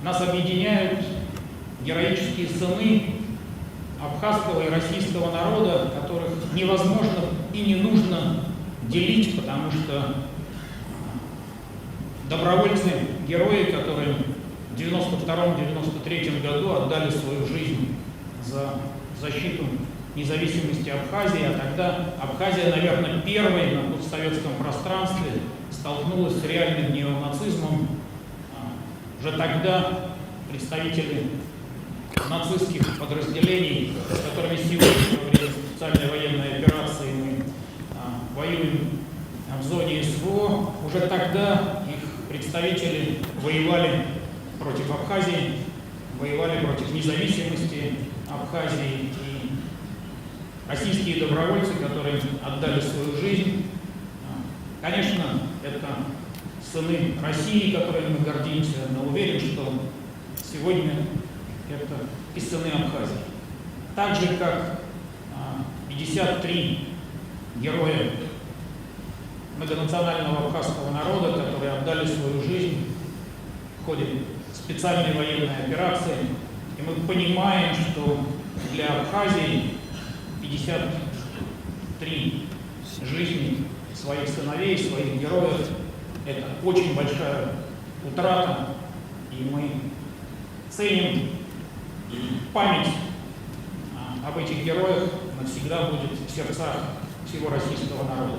Нас объединяют героические сыны абхазского и российского народа, которых невозможно и не нужно делить, потому что добровольцы-герои, которые в 1992-1993 году отдали свою жизнь за защиту независимости Абхазии, а тогда Абхазия, наверное, первой на постсоветском пространстве столкнулась с реальным неонацизмом. Уже тогда представители нацистских подразделений, с которыми сегодня во время специальной военной операции мы воюем в зоне СВО, уже тогда их представители воевали против Абхазии, воевали против независимости Абхазии. И российские добровольцы, которые отдали свою жизнь, конечно, это сыны России, которыми мы гордимся, но уверен, что сегодня это и сыны Абхазии. Так же, как 53 героя многонационального абхазского народа, которые отдали свою жизнь в ходе специальной военной операции. И мы понимаем, что для Абхазии 53 жизни своих сыновей, своих героев – это очень большая утрата, и мы ценим, и память об этих героях навсегда будет в сердцах всего российского народа.